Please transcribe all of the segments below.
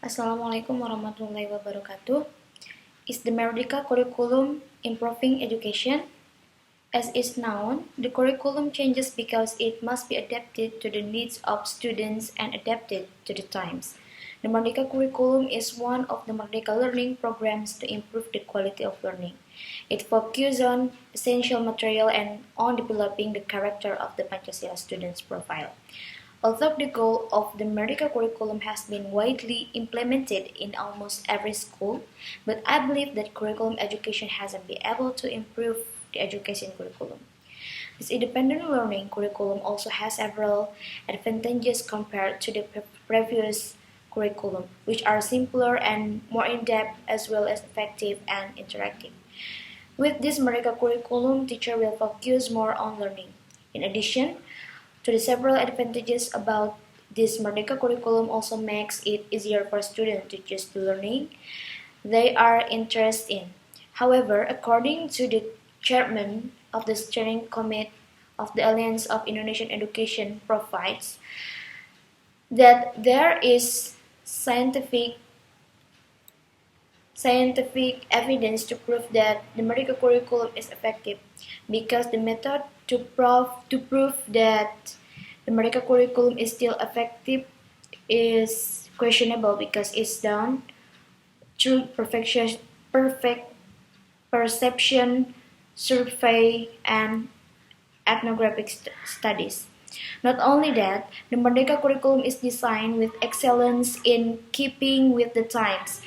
Assalamualaikum warahmatullahi wabarakatuh. Is the Merdeka Curriculum improving education? As is known, the curriculum changes because it must be adapted to the needs of students and adapted to the times. The Merdeka Curriculum is one of the Merdeka learning programs to improve the quality of learning. It focuses on essential material and on developing the character of the Pancasila students' profile. Although the goal of the Merdeka curriculum has been widely implemented in almost every school, but I believe that curriculum education hasn't been able to improve the education curriculum. This independent learning curriculum also has several advantages compared to the previous curriculum, which are simpler and more in-depth as well as effective and interactive. With this Merdeka curriculum, teacher will focus more on learning. In addition, to the several advantages about this Merdeka curriculum also makes it easier for students to choose the learning they are interested in. However, according to the chairman of the steering committee of the Alliance of Indonesian Education provides that there is scientific evidence to prove that the Merdeka curriculum is effective because the method to prove that the Merdeka curriculum is still effective is questionable because it's done through perfect perception, survey, and ethnographic studies. Not only that, the Merdeka curriculum is designed with excellence in keeping with the times.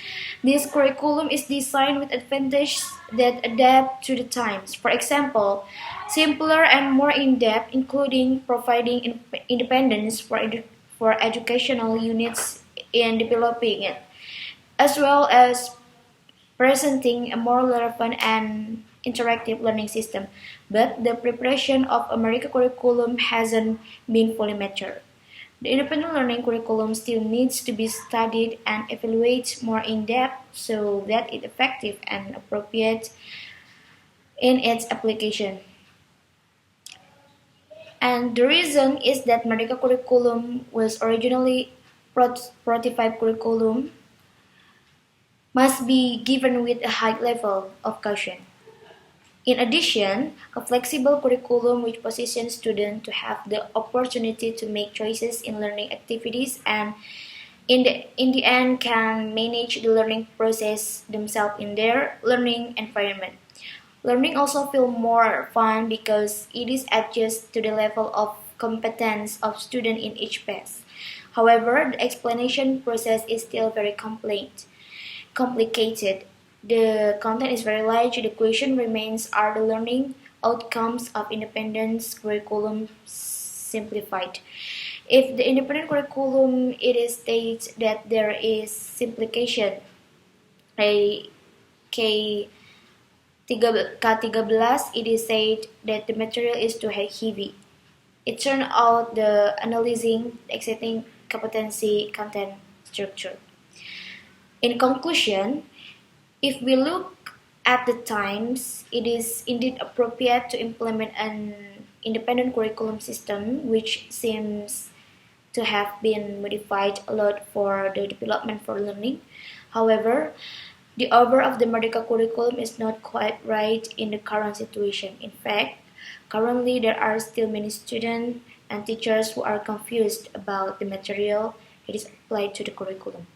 This curriculum is designed with advantages that adapt to the times. For example, simpler and more in-depth, including providing independence for educational units in developing it, as well as presenting a more relevant and interactive learning system, but the preparation of a Merdeka curriculum hasn't been fully matured. The independent learning curriculum still needs to be studied and evaluated more in depth so that it's effective and appropriate in its application. And the reason is that Merdeka curriculum was originally prototype curriculum must be given with a high level of caution. In addition, a flexible curriculum which positions students to have the opportunity to make choices in learning activities and in the end can manage the learning process themselves in their learning environment. Learning also feels more fun because it is adjusted to the level of competence of student in each phase. However, the explanation process is still very complicated. The content is very large. The question remains, are the learning outcomes of independent curriculum simplified? If the independent curriculum it is states that there is simplification, K13 it is said that the material is too heavy. It turned out the analyzing existing competency content structure. In conclusion, if we look at the times, it is indeed appropriate to implement an independent curriculum system which seems to have been modified a lot for the development for learning. However, the order of the Merdeka curriculum is not quite right in the current situation. In fact, currently there are still many students and teachers who are confused about the material it is applied to the curriculum.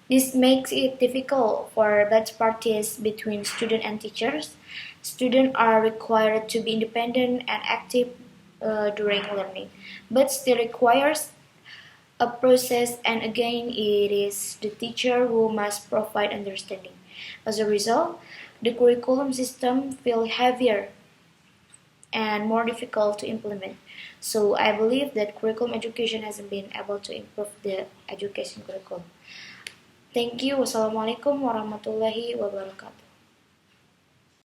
This makes it difficult for both parties between student and teachers. Students are required to be independent and active during learning, but still requires a process, and again it is the teacher who must provide understanding. As a result, the curriculum system feels heavier and more difficult to implement. So I believe that curriculum education hasn't been able to improve the education curriculum. Thank you. Wassalamualaikum warahmatullahi wabarakatuh.